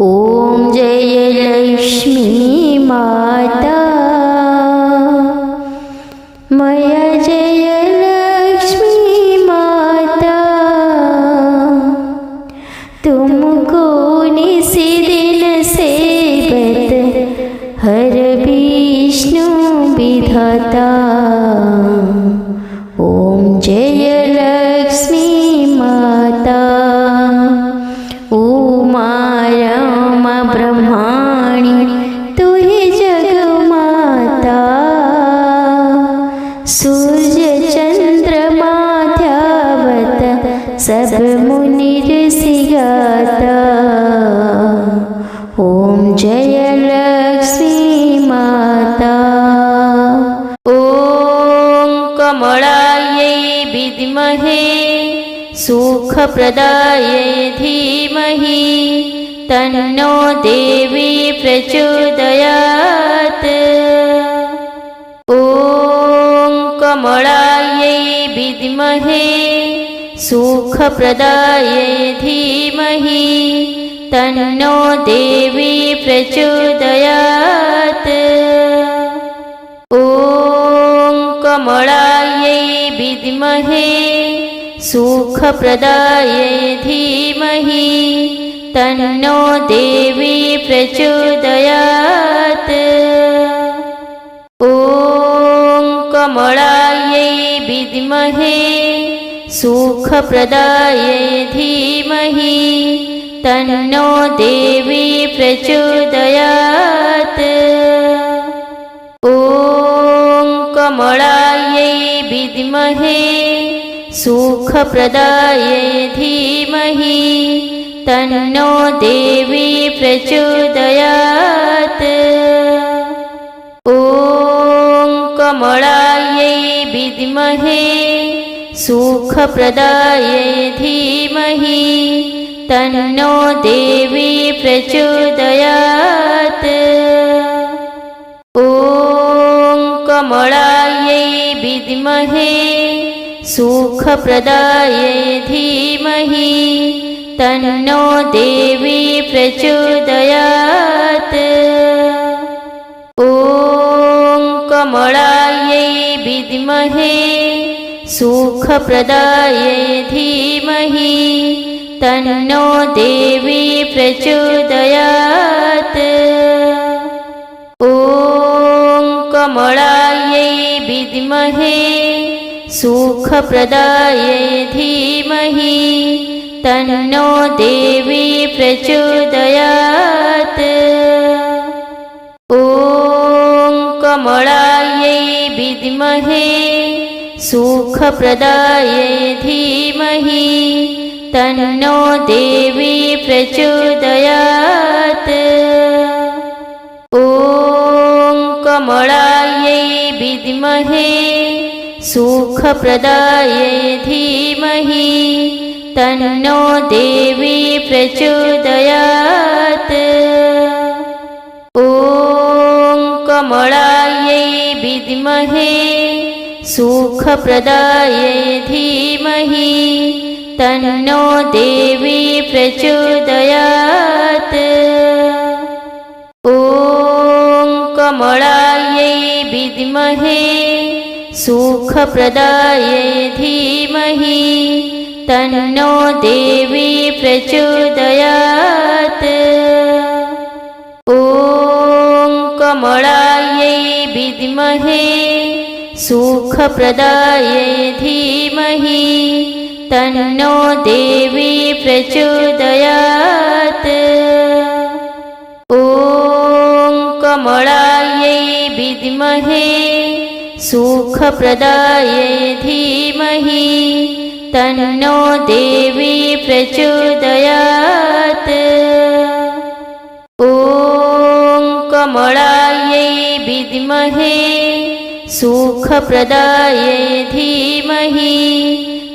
ॐ जय लक्ष्मी माता मया जय लक्ष्मी माता, तुमको निसी दिन सेवत हर विष्णु विधाता। ॐ जय लक्ष्मी माता उमा रमा ब्रह्माणी तू ही जगमाता, सूर्य चंद्रमा ध्यावत सब मुनि ऋषि गाता। ॐ जय लक्ष्मी माता। ॐ कमलायै विद्महे सुखप्रदायै धीमहि तन्नो देवी प्रचोदयात्। ॐ कमलायै विद्महे सुखप्रदायै धीमहि तन्नो देवी प्रचोदयात्। ॐ कमलायै विद्महे सुखप्रदायै धीमहि तन्नो देवी प्रचोदयात्। ॐ कमलायै विद्महे सुखप्रदायै धीमहि तन्नो देवी प्रचोदयात्। ॐ कमलायै विद्महे सुखप्रदायै धीमहि तन्नो देवी प्रचोदयात्। ॐ कमलायै विद्महे सुखप्रदायै धीमहि तन्नो देवी प्रचोदयात्। ॐ कमलायै विद्महे सुखप्रदायै धीमहि तन्नो देवी प्रचोदयात्। ॐ कमलायै विद्महे सुखप्रदायै धीमहि तन्नो देवी प्रचोदयात्। ॐ कमलायै विद्महे सुखप्रदायै धीमहि तन्नो देवी प्रचोदयात्। ॐ कमलायै विद्महे सुखप्रदायै धीमहि तन्नो देवी प्रचोदयात्। ॐ कमलायै विद्महे सुखप्रदायै धीमहि तन्नो देवी प्रचोदयात्। ॐ कमलायै विद्महे सुखप्रदायै धीमहि तन्नो देवी प्रचोदयात्। ॐ कमलायै विद्महे सुखप्रदायै धीमहि तन्नो देवी प्रचोदयात्। ॐ कमलायै विद्महे सुखप्रदायै धीमहि तन्नो देवी प्रचोदयात्। ॐ कमलायै विद्महे सुखप्रदायै धीमहि तन्नो देवी प्रचोदयात्। ॐ कमलायै विद्महे सुखप्रदायै धीमहि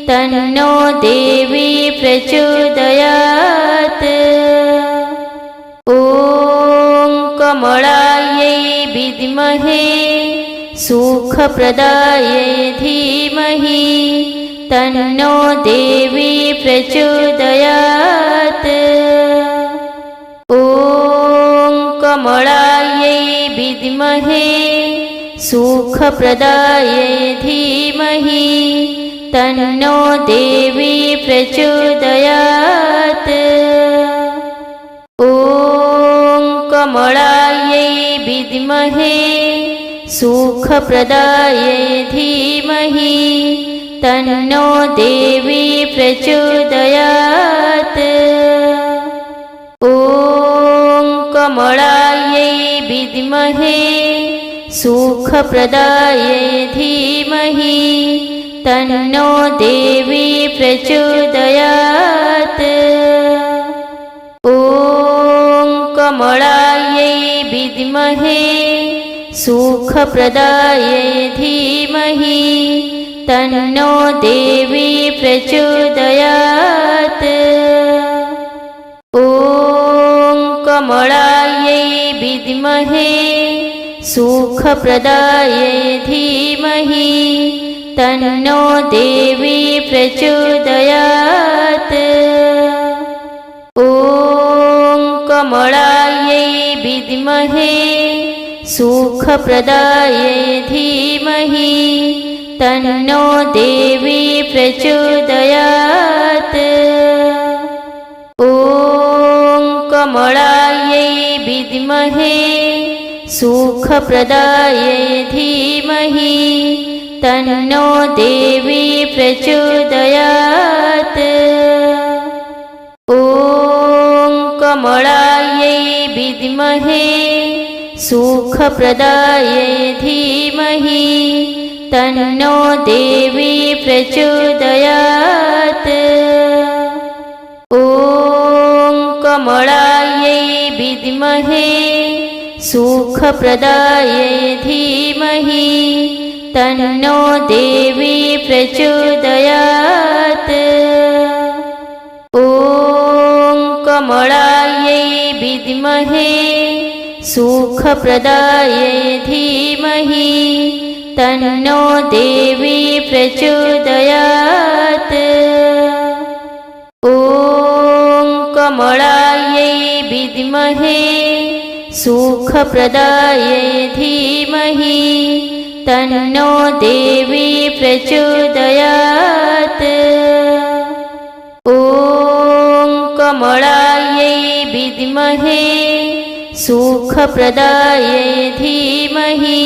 तन्नो देवी प्रचोदयात्। ॐ कमलायै विद्महे सुखप्रदायै धीमहि तन्नो देवी प्रचोदयात्। ॐ कमलायै विद्महे सुखप्रदायै धीमहि तन्नो देवी प्रचोदयात्। ॐ कमलायै विद्महे सुखप्रदायै धीमहि तन्नो देवी प्रचोदयात्। ॐ कमलायै विद्महे सुखप्रदायै धीमहि तन्नो देवी प्रचोदयात्। ॐ कमलायै विद्महे सुखप्रदायै धीमहि तन्नो देवी प्रचोदयात्। ॐ कमलायै विद्महे सुखप्रदायै धीमहि तन्नो देवी प्रचोदयात्। ॐ कमलायै विद्महे सुखप्रदायै धीमहि तन्नो देवी प्रचोदयात्। ॐ कमलायै विद्महे सुखप्रदायै धीमहि तन्नो देवी प्रचोदयात्। ॐ कमलायै विद्महे सुखप्रदायै धीमहि तन्नो देवी प्रचोदयात्। ॐ कमलायै विद्महे सुखप्रदायै धीमहि तन्नो देवी प्रचोदयात्। ॐ कमलायै विद्महे सुखप्रदायै धीमहि तन्नो देवी प्रचोदयात्। ॐ कमलायै विद्महे सुखप्रदायै धीमहि तन्नो देवी प्रचोदयात्। ॐ कमलायै विद्महे सुखप्रदायै धीमहि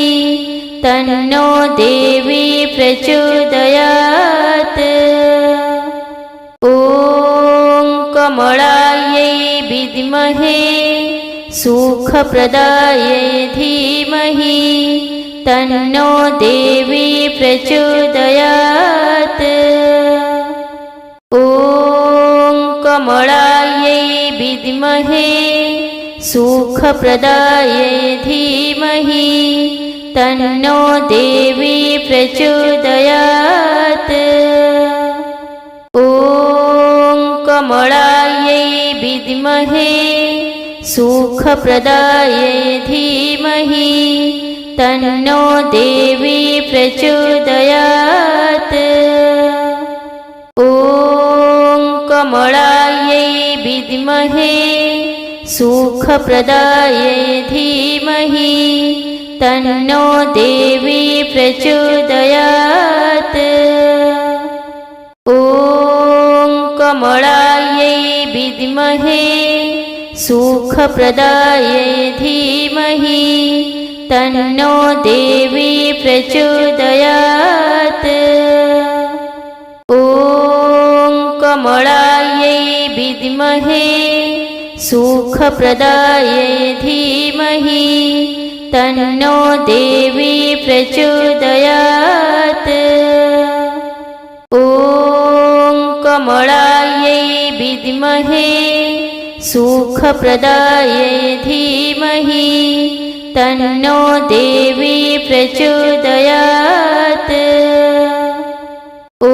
तन्नो देवी प्रचोदयात्। ॐ कमलायै विद्महे सुखप्रदायै धीमहि तन्नो देवी प्रचोदयात्। ॐ कमलायै विद्महे सुखप्रदायै धीमहि तन्नो देवी प्रचोदयात्। ॐ कमलायै विद्महे सुखप्रदायै धीमहि तन्नो देवी प्रचोदयात्। ॐ कमलायै विद्महे सुखप्रदायै धीमहि तन्नो देवी प्रचोदयात्। ॐ कमलायै विद्महे सुखप्रदायै धीमहि तन्नो देवी प्रचोदयात्। ॐ कमलायै विद्महे सुखप्रदायै धीमहि तन्नो देवी प्रचोदयात्। ॐ कमलायै विद्महे सुखप्रदायै धीमहि तन्नो देवी प्रचोदयात्। ॐ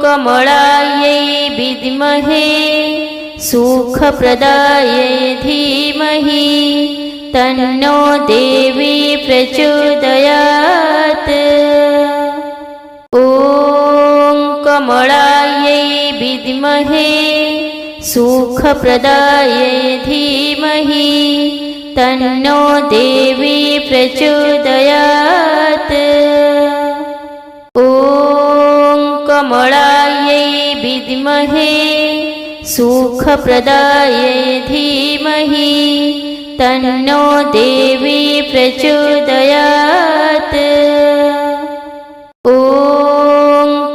कमलायै विद्महे सुखप्रदायै धीमहि तन्नो देवी प्रचोदयात्। ॐ कमलायै विद्महे सुखप्रदायै धीमहि तन्नो देवी प्रचोदयात्। ॐ कमलायै विद्महे सुखप्रदायै धीमहि तन्नो देवी प्रचोदयात्। ॐ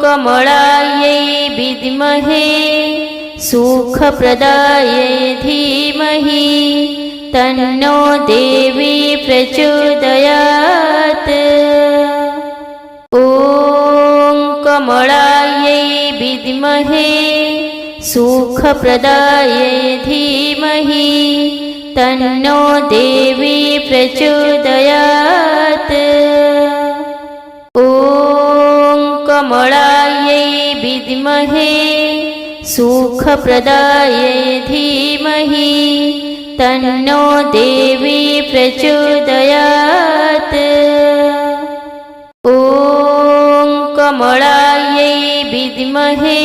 कमलायै विद्महे सुखप्रदायै धीमहि तन्नो देवी प्रचोदयात्। ॐ कमलायै विद्महे सुखप्रदायै धीमहि तन्नो देवी प्रचोदयात्। ॐ कमलायै विद्महे सुखप्रदायै धीमहि तन्नो देवी प्रचोदयात्। ॐ कमलायै विद्महे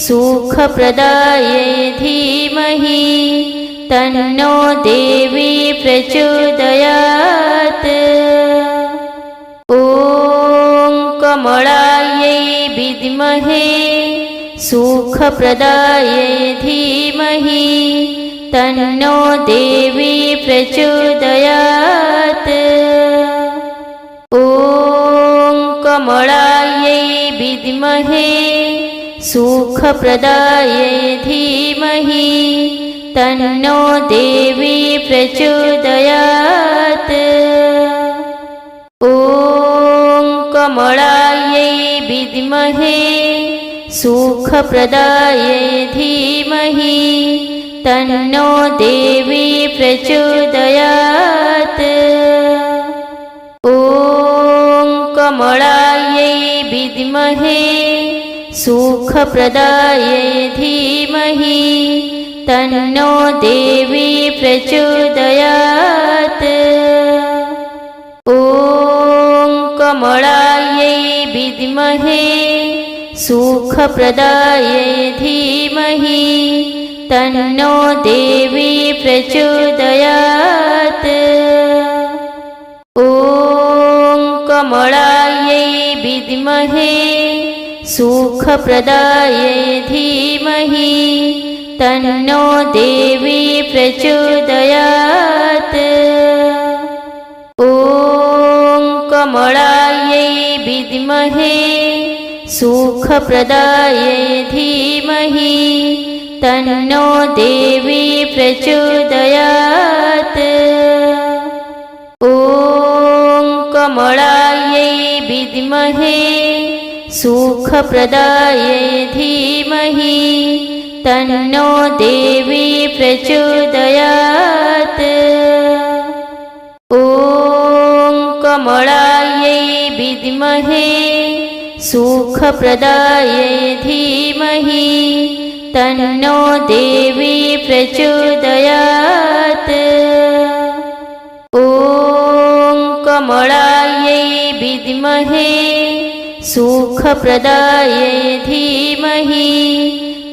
सुखप्रदायै धीमहि तन्नो देवी प्रचोदयात्। ॐ कमलायै विद्महे सुखप्रदायै धीमहि तन्नो देवी प्रचोदयात्। ॐ कमलायै विद्महे सुखप्रदायै धीमहि तन्नो देवी प्रचोदयात्। ॐ कमलायै विद्महे सुखप्रदायै धीमहि तन्नो देवी प्रचोदयात्। ॐ कमलायै विद्महे सुखप्रदायै धीमहि तन्नो देवी प्रचोदयात्। ॐ कमलायै विद्महे सुखप्रदायै धीमहि तन्नो देवी प्रचोदयात्। ॐ कमलायै विद्महे सुखप्रदायै धीमहि तन्नो देवी प्रचोदयात्। ॐ कमलायै विद्महे सुखप्रदायै धीमहि तन्नो देवी प्रचोदयात्। ॐ कमलायै विद्महे सुखप्रदायै धीमहि तन्नो देवी प्रचोदयात्। ॐ कमलायै विद्महे सुखप्रदायै धीमहि तन्नो देवी प्रचोदयात्। ॐ कमलायै विद्महे सुखप्रदायै धीमहि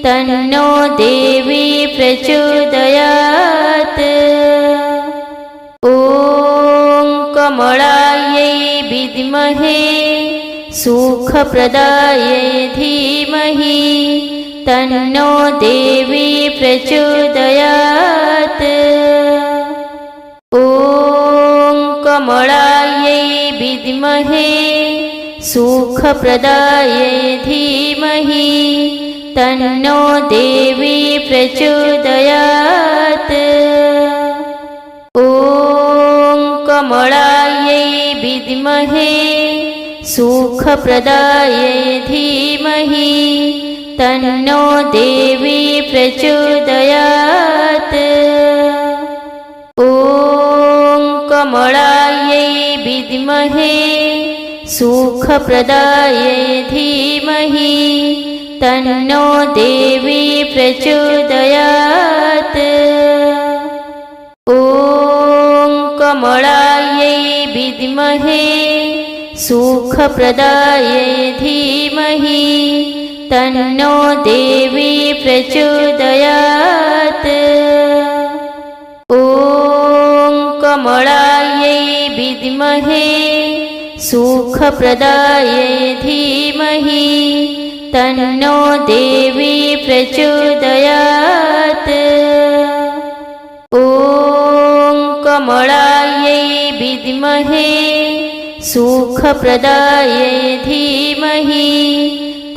तन्नो देवी प्रचोदयात्। ॐ कमलायै विद्महे सुखप्रदायै धीमहि तन्नो देवी प्रचोदयात्। ॐ कमलायै विद्महे सुखप्रदायै धीमहि तन्नो देवी प्रचोदयात्। ॐ कमलायै विद्महे सुखप्रदायै धीमहि तन्नो देवी प्रचोदयात्। ॐ कमलायै विद्महे सुखप्रदायै धीमहि तन्नो देवी प्रचोदयात्। ॐ कमलायै विद्महे सुखप्रदायै धीमहि तन्नो देवी प्रचोदयात्। ॐ कमलायै विद्महे सुखप्रदायै धीमहि तन्नो देवी प्रचोदयात्। ॐ कमलायै विद्महे सुखप्रदायै धीमहि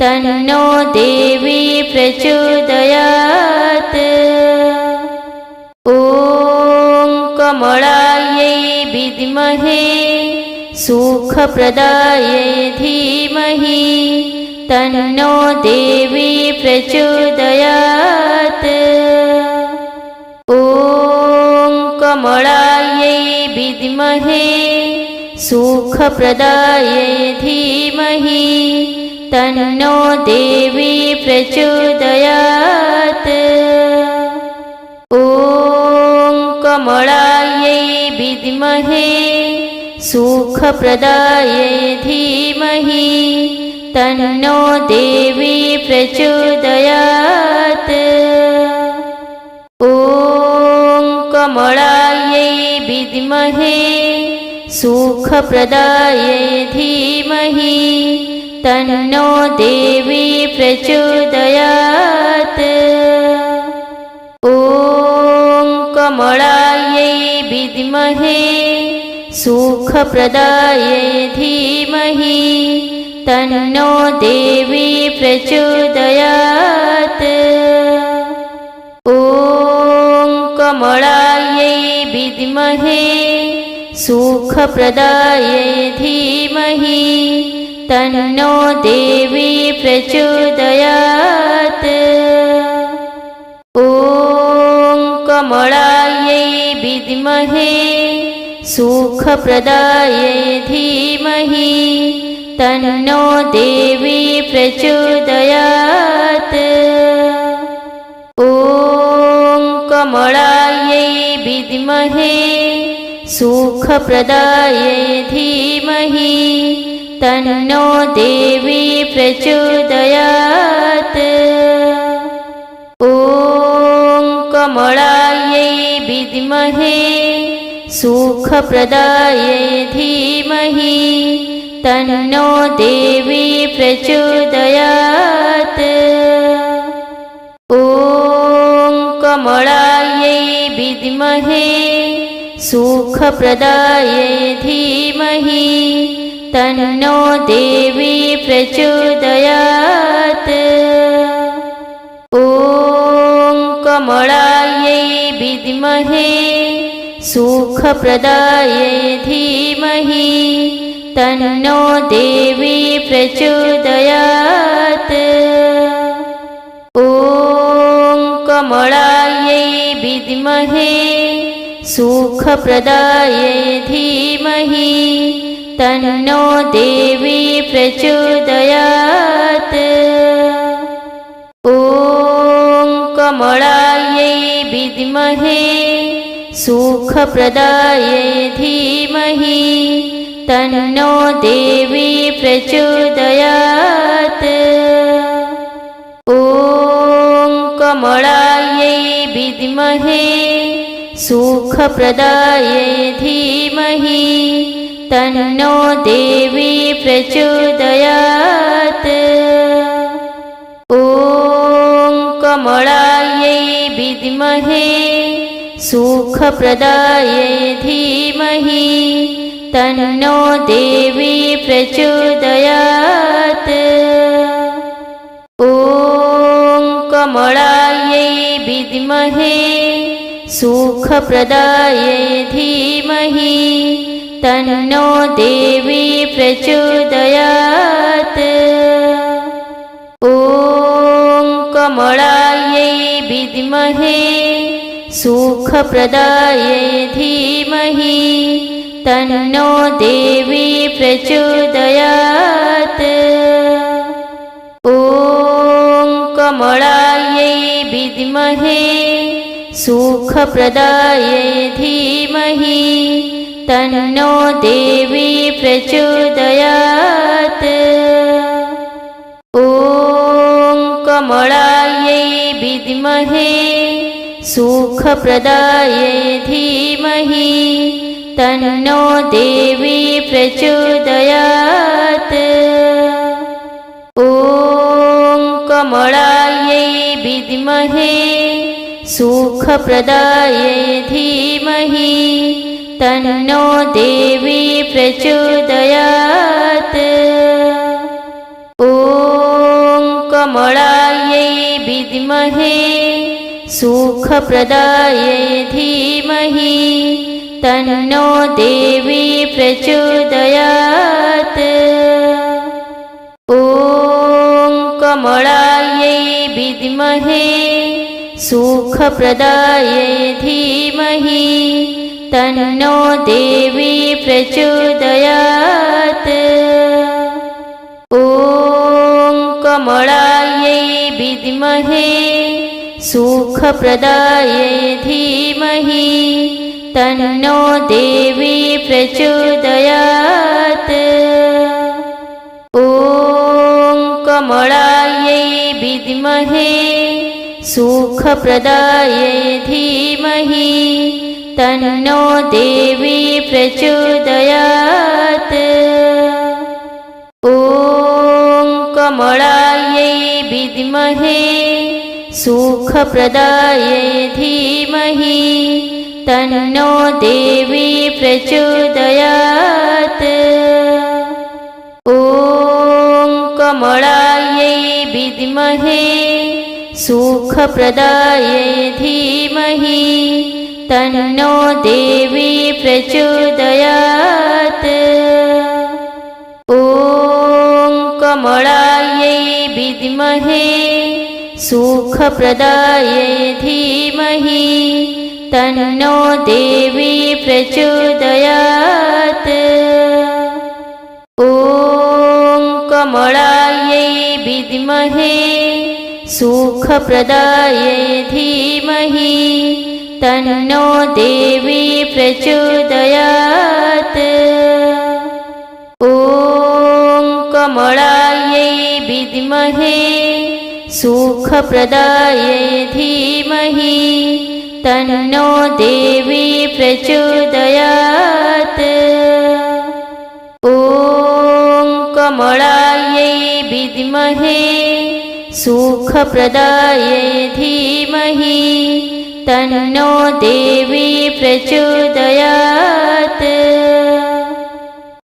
तन्नो देवी प्रचोदयात्। ॐ कमलायै विद्महे सुखप्रदायै धीमहि तन्नो देवी प्रचोदयात्। ॐ कमलायै विद्महे सुखप्रदायै धीमहि तन्नो देवी प्रचोदयात्। ॐ कमलायै विद्महे सुखप्रदायै धीमहि तन्नो देवी प्रचोदयात्। ॐ कमलायै विद्महे सुखप्रदायै धीमहि तन्नो देवी प्रचोदयात्। ॐ कमलायै विद्महे सुखप्रदायै धीमहि तन्नो देवी प्रचोदयात्। ॐ कमलायै विद्महे सुखप्रदायै धीमहि तन्नो देवी प्रचोदयात्। ॐ कमलायै विद्महे सुखप्रदायै धीमहि तन्नो देवी प्रचोदयात्। ॐ कमलायै विद्महे सुखप्रदायै धीमहि तन्नो देवी प्रचोदयात्। ॐ कमलायै विद्महे सुखप्रदायै धीमहि तन्नो देवी प्रचोदयात्। ॐ कमलायै विद्महे सुखप्रदायै धीमहि तन्नो देवी प्रचोदयात्। ॐ कमलायै विद्महे सुखप्रदायै धीमहि तन्नो देवी प्रचोदयात्। ॐ कमलायै विद्महे सुखप्रदायै धीमहि तन्नो देवी प्रचोदयात्। ॐ कमलायै विद्महे सुखप्रदायै धीमहि तन्नो देवी प्रचोदयात्। ॐ कमलायै विद्महे सुखप्रदायै धीमहि तन्नो देवी प्रचोदयात्। ॐ कमलायै विद्महे सुखप्रदायै धीमहि तन्नो देवी प्रचोदयात्। ॐ कमलायै विद्महे सुखप्रदायै धीमहि तन्नो देवी प्रचोदयात्। ॐ कमलायै विद्महे सुखप्रदायै धीमहि तन्नो देवी प्रचोदयात्। ॐ कमलायै विद्महे सुखप्रदायै धीमहि तन्नो देवी प्रचोदयात्। ॐ कमलायै विद्महे सुखप्रदायै धीमहि तन्नो देवी प्रचोदयात्। ॐ कमलायै विद्महे सुखप्रदायै धीमहि तन्नो देवी प्रचोदयात्। ॐ कमलायै विद्महे सुखप्रदायै धीमहि तन्नो देवी प्रचोदयात्। ॐ कमलायै विद्महे सुखप्रदायै धीमहि तन्नो देवी प्रचोदयात्। ॐ कमलायै विद्महे सुखप्रदायै धीमहि तन्नो देवी प्रचोदयात्। ॐ कमलायै विद्महे सुखप्रदायै धीमहि तन्नो देवी प्रचोदयात्। ॐ कमलायै विद्महे सुखप्रदायै धीमहि तन्नो देवी प्रचोदयात्। ॐ कमलायै विद्महे सुखप्रदायै धीमहि तन्नो देवी प्रचोदयात्। ॐ कमलायै विद्महे सुखप्रदायै धीमहि तन्नो देवी प्रचोदयात्। ॐ कमलायै विद्महे सुखप्रदायै धीमहि तन्नो देवी प्रचोदयात्। ॐ कमलायै विद्महे सुखप्रदायै धीमहि तन्नो देवी प्रचोदयात्। ॐ कमलायै विद्महे सुखप्रदायै धीमहि तन्नो देवी प्रचोदयात्।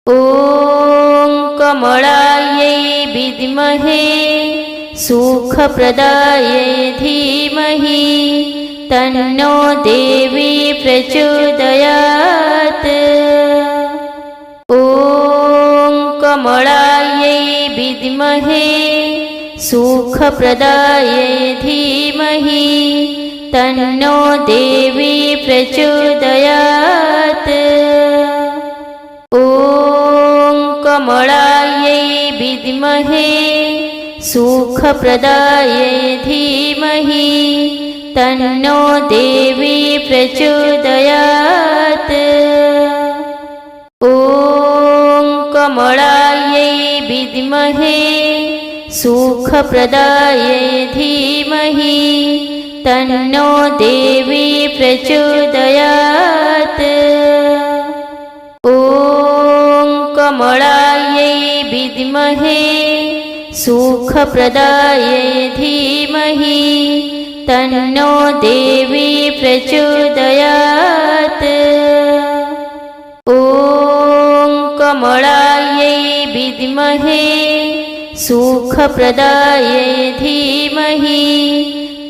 ॐ कमलायै विद्महे सुखप्रदायै धीमहि तन्नो देवी प्रचोदयात्। ॐ कमलायै विद्महे सुखप्रदायै धीमहि तन्नो देवी प्रचोदयात्। ॐ कमलायै विद्महे सुखप्रदायै धीमहि तन्नो देवी प्रचोदयात्। ॐ कमलायै विद्महे सुखप्रदायै धीमहि तन्नो देवी प्रचोदयात्। ॐ कमलायै विद्महे सुखप्रदायै धीमहि तन्नो देवी प्रचोदयात्। ॐ कमलायै विद्महे सुखप्रदायै धीमहि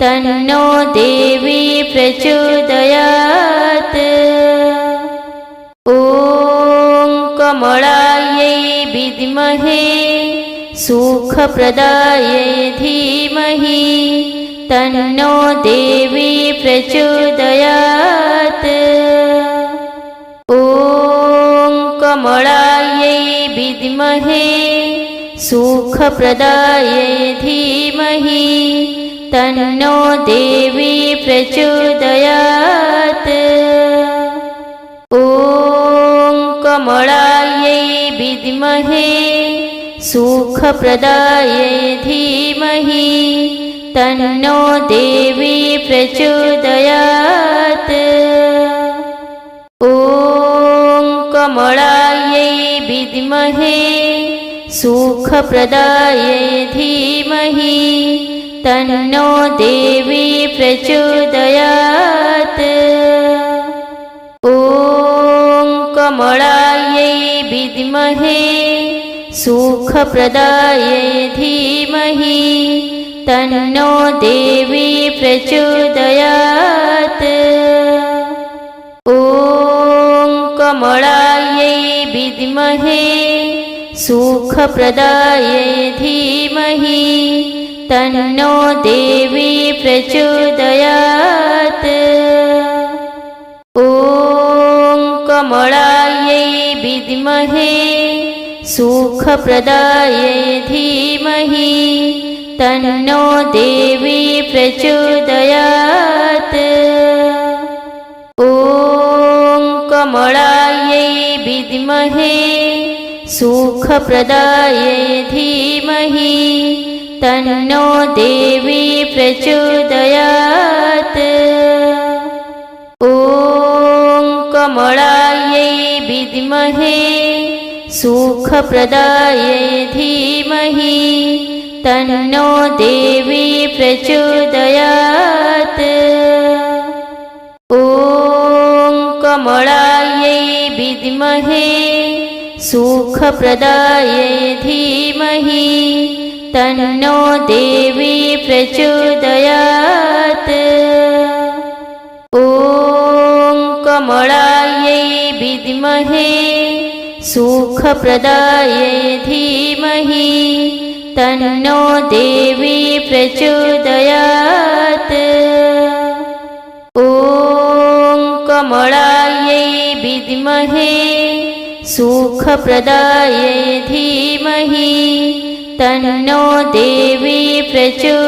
तन्नो देवी प्रचोदयात्। ॐ कमलायै विद्महे सुखप्रदायै धीमहि तन्नो देवी प्रचोदयात्। ॐ कमलायै विद्महे सुखप्रदायै धीमहि तन्नो देवी प्रचोदयात्। ॐ कमलायै विद्महे सुखप्रदायै धीमहि तन्नो देवी प्रचोदयात्। ॐ विद्महे सुखप्रदायै धीमहि तन्नो देवी प्रचोदयात्। ॐ कमलायै विद्महे सुखप्रदायै धीमहि तन्नो देवी प्रचोदयात्। ॐ कमलायै विद्महे सुखप्रदायै धीमहि तन्नो देवी प्रचोदयात्। ॐ कमलायै विद्महे सुखप्रदायै धीमहि तन्नो देवी प्रचोदयात्। ॐ कमलायै विद्महे सुखप्रदायै धीमहि तन्नो देवी प्रचोदयात्। ॐ कमलायै विद्महे सुखप्रदायै धीमहि तन्नो देवी प्रचोदयात्। ॐ कमलायै विद्महे सुखप्रदायै धीमहि तन्नो देवी प्रचोदयात्। ॐ कमलायै विद्महे सुखप्रदायै धीमहि तन्नो देवी प्रचोदयात्। ॐ कमलायै विद्महे सुखप्रदायै धीमहि तन्नो देवी प्रचोदयात्।